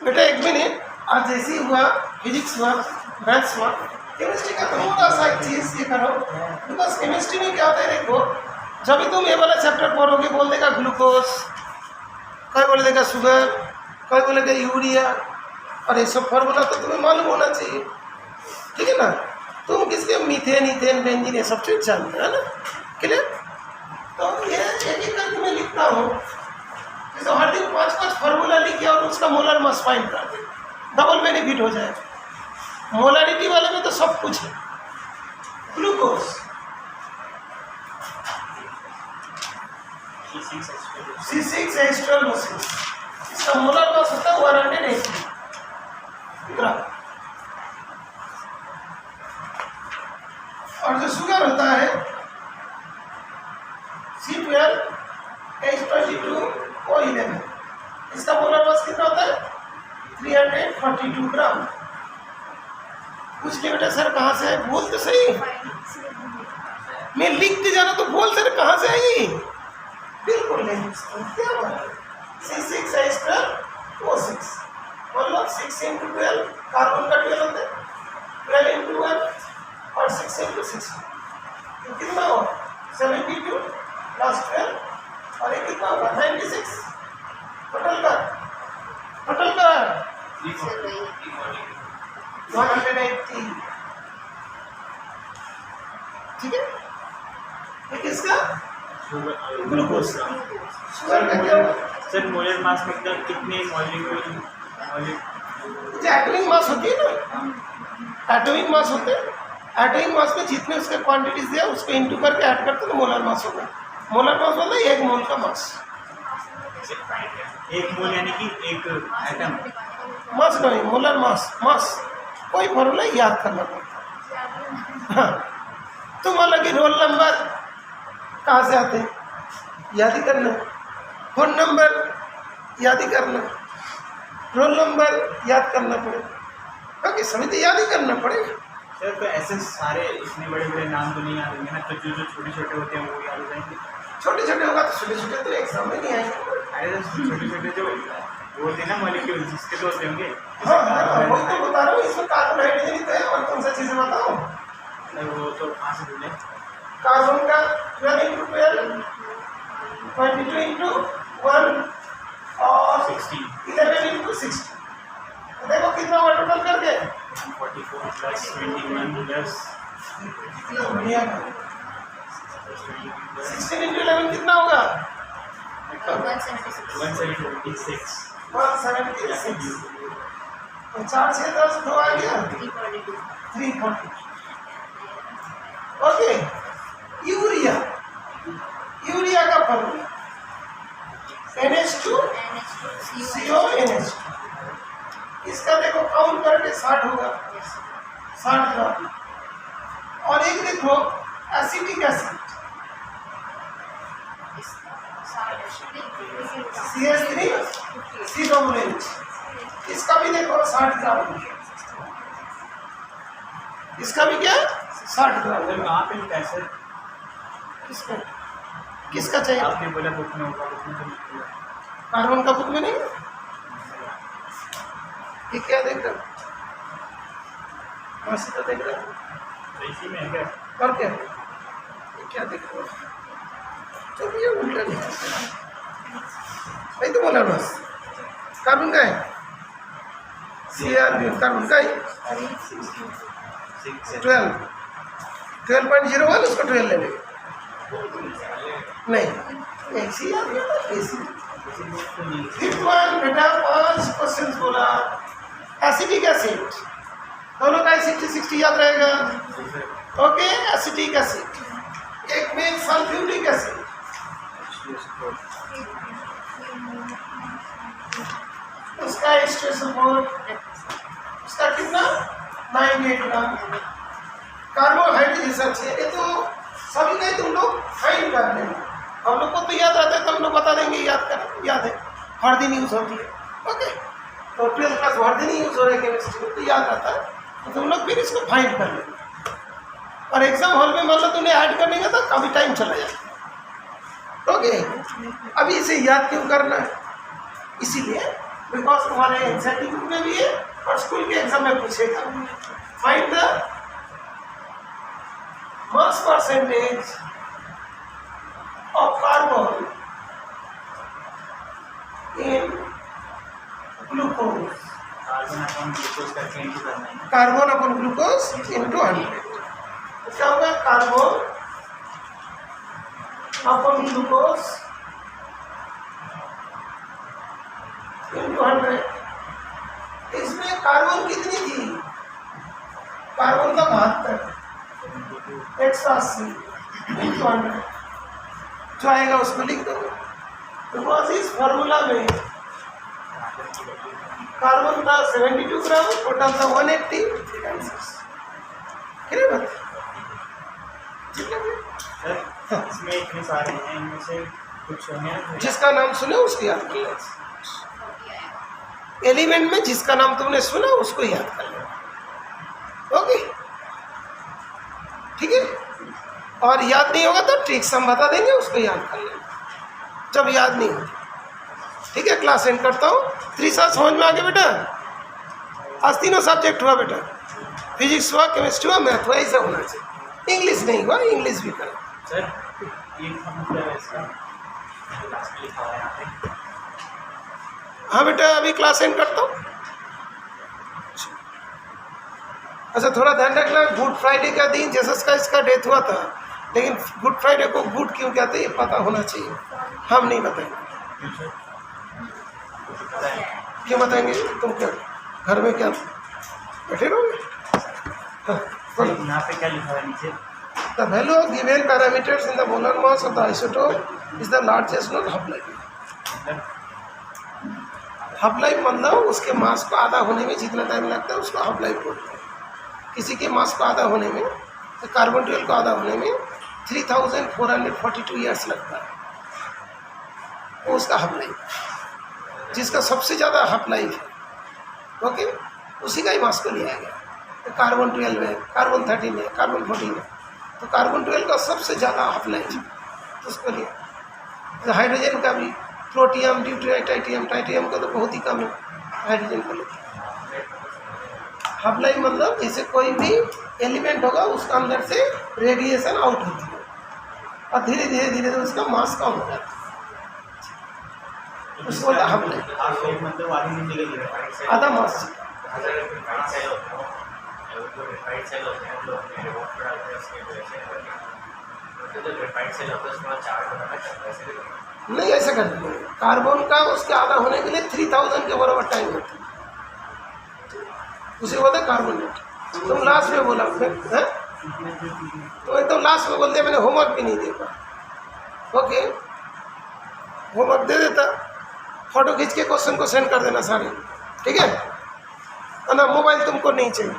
बेटा एक मिनट, आज जैसे हुआ फिजिक्स हुआ, मैथ्स हुआ, केमिस्ट्री का थोड़ा सा एक चीज़ ये करो, बिकॉज केमिस्ट्री में क्या होता है देखो, जब भी तुम ये वाला चैप्टर पढ़ोगे बोल देगा ग्लूकोज, कोई बोल देगा शुगर, कोई बोलेगा यूरिया, और ये सब फॉर्मूला तो तुम्हें मालूम होना चाहिए, ठीक है ना। तुम किसके मीथेन, इथेन, बेंजीन ये सब चीज़ जानते हो ना, क्लियर। तो ये एक एक करके मैं लिखता हूँ, जैसे हर दिन 5-5 फार्मूला लिखे और उसका मोलर मास फाइंड कर दे, डबल बेनिफिट हो जाएगा। मोलारिटी वाले में तो सब कुछ है। ग्लूकोज C6H12O6, इसका मोलर मास होता है 180 ग्राम। और जो शुगर होता है C12H22O11, इसका मोलर मास कितना होता है 342 ग्राम। पूछ ले बेटा सर कहाँ से है, बोल तो सही, मैं लिखते जाना तो बोल सर कहाँ से आई, बिल्कुल नहीं। क्या बात है, C6H12O6 मतलब 6 × 12, कार्बन का 12 होता है, 12 × 1 और 6 × 6 तो कितना हो 72 प्लस 12 और ये कितना होगा 96। टोटल का 180, ठीक है। ये किसका, ग्लूकोज का। शुगर का क्या होगा सर मोलर मास मतलब कितने मॉलिक्यूल एटॉमिक मास होती है ना, एटॉमिक मास होते हैं, एटॉमिक मास में जितने उसके क्वांटिटीज दिया उसको इंटू करके ऐड करते तो मोलर मास होगा। मोलर मास मतलब 1 मोल का मास, 1 मोल यानी कि 1 एटम। मास नहीं, मोलर मास, मास कोई फॉर्मूला याद करना पड़ता है। हाँ, तुम अलग ही रोल नंबर कहाँ से आते हैं, याद ही करना, फोन नंबर याद ही करना, रोल नंबर याद करना पड़ेगा, क्योंकि सभी तो याद ही करना पड़ेगा। सर तो ऐसे सारे इतने बड़े बड़े नाम तो नहीं याद होंगे ना, तो जो जो छोटे छोटे होते हैं वो याद हो जाएंगे। छोटे छोटे होगा तो छोटे छोटे तो एग्जाम में नहीं आएंगे। अरे छोटे छोटे जो बोलते हैं ना मॉलिक्यूल जिसके तो होते होंगे। हाँ वही तो बता रहा हूँ, इसमें कार्बन हाइड्रोजन तो है, और कौन सा चीज़ें बताओ। वो तो कहाँ से बोले, कार्बन का 12 × 12 22 × 1 और 60 11 × 60, देखो कितना हुआ टोटल करके 44 प्लस 21 प्लस 16 × 11 कितना होगा 176 176। तो 4 6 10 2 आ गया 340। ओके, यूरिया, यूरिया का फॉर्मूला NH2CONH, इसका देखो काउंट करके 60 होगा, 60 ग्राम। और एक देखो एसिटिक एसिड CH3COOH, इसका भी देखो 60 ग्राम, इसका भी क्या 60 ग्राम। कहाँ पे लिखा है सर, किसका किसका चाहिए, आपने बोला बुक में होगा, बुक में तो नहीं होगा। कार्बन का बुक में नहीं, ये क्या देख रहा, वैसे तो देख रहा तो इसी में है क्या, और क्या ये क्या देख रहा, तो ये उल्टा नहीं भाई, तो बोला बस कार्बन का है, CR कार्बन का है 12.01, उसको 12 ले लेंगे, नहीं CR बेटा 5 क्वेश्चन बोला। एसिटिक एसिड, दोनों का एसिड 60 याद रहेगा। ओके, एसिटिक एसिड, एक में सल्फ्यूरिक एसिड, उसका H2SO4, उसका कितना 98 ग्राम। कार्बोहाइड्रेट अच्छे, ये तो सभी का तुम लोग फाइन कर लेंगे, हम लोग को तो याद रहता है तो हम लोग बता देंगे, याद है हर दिन यूज होती है। ओके, तो 12 क्लास हर दिन यूज हो रहा है केमिस्ट्री में, तो याद रहता है, तो तुम लोग फिर इसको फाइंड कर लेंगे। और एग्जाम हॉल में मान लो तुमने ऐड करने का तो काफ़ी टाइम चला जाए। ओके, अभी इसे याद क्यों करना है, इसीलिए बिकॉज तुम्हारे एनसीईआरटी बुक में भी है और स्कूल के एग्जाम में पूछेगा। Find the mass percentage of carbon in glucose. Carbon upon glucose करके इनटू करना है। कार्बन अपन ग्लूकोज इंटू 100 क्या होगा? कार्बन अपन ग्लूकोज इंटू 100। इसमें कार्बन कितनी थी? कार्बन का 72 180 इंटू 100 जो आएगा उसको लिख दो। बिकॉज इस फॉर्मूला में कार्बन था 72 ग्राम, टोटल था 180। कितने बात? सर इसमें इतने सारे हैं, इनमें से कुछ होंगे जिसका नाम सुने उसको याद कर लेना। एलिमेंट में जिसका नाम तुमने सुना उसको याद कर लेना। ओके, ठीक है। और याद नहीं होगा तो ट्रिक्स हम बता देंगे, उसको याद कर लेना जब याद नहीं होगी। ठीक है, क्लास एंड करता हूँ। 3 साल समझ में आ गया बेटा? आज तीनों सब्जेक्ट हुआ बेटा, फिजिक्स हुआ, केमिस्ट्री हुआ, मैथ हुआ, ऐसा होना चाहिए। इंग्लिश नहीं हुआ, इंग्लिश भी करो। सर ये मतलब है इसका लास्ट में लिखा हुआ है यहाँ पे। हाँ बेटा, अभी क्लास एंड करता हूँ। अच्छा, थोड़ा ध्यान रखना, गुड फ्राइडे का दिन जीसस का इसका डेथ हुआ था, लेकिन गुड फ्राइडे को गुड क्यों कहते हैं ये पता होना चाहिए। हम नहीं बताएंगे। क्यों बताएंगे? तुम क्या घर में क्या बैठे रहोगे? हाँ, बोलो। यहाँ पे क्या लिखा हुआ है नीचे? The value of given parameters in the molar mass of the isotope is the largest known half life. Half life मतलब उसके मास को आधा होने में जितना टाइम लगता है उसको हाफ लाइफ बोलते हैं। किसी के मास को आधा होने में, तो कार्बन 12 को आधा होने में 3442 ईयर्स लगता है, वो उसका हाफ लाइफ। जिसका सबसे ज़्यादा हाफ लाइफ है, ओके, उसी का ही मास को लिया गया। तो कार्बन 12 है, कार्बन 13 है, कार्बन 14 है, तो कार्बन 12 का सबसे ज़्यादा हाफ लाइफ है, तो उसको लिया। तो हाइड्रोजन का भी, प्रोटियम, ड्यूटेरियम, टाइटियम, टाइटियम का तो बहुत ही कम है, हाइड्रोजन का लेते हाफ लाइफ मतलब जैसे कोई भी एलिमेंट होगा उसका अंदर से रेडिएशन आउट होती है और धीरे धीरे धीरे धीरे उसका मास कम हो जाता है, उसको बोलता हाफ लाइफ। हाफ लाइफ मतलब आधी जिंदगी की है। आधा मास। नहीं, ऐसा कर दीजिए। कार्बन का उसके आधा होने के लिए 3000 के बराबर टाइम होता है, उसे बोलते हैं कार्बन डेट। तुम लास्ट में बोला है तो एकदम लास्ट में बोलते मैंने होमवर्क भी नहीं दे पाया। ओके, होमवर्क दे देता, फोटो खींच के क्वेश्चन को सेंड कर देना सारे, ठीक है ना? मोबाइल तुमको नहीं चाहिए।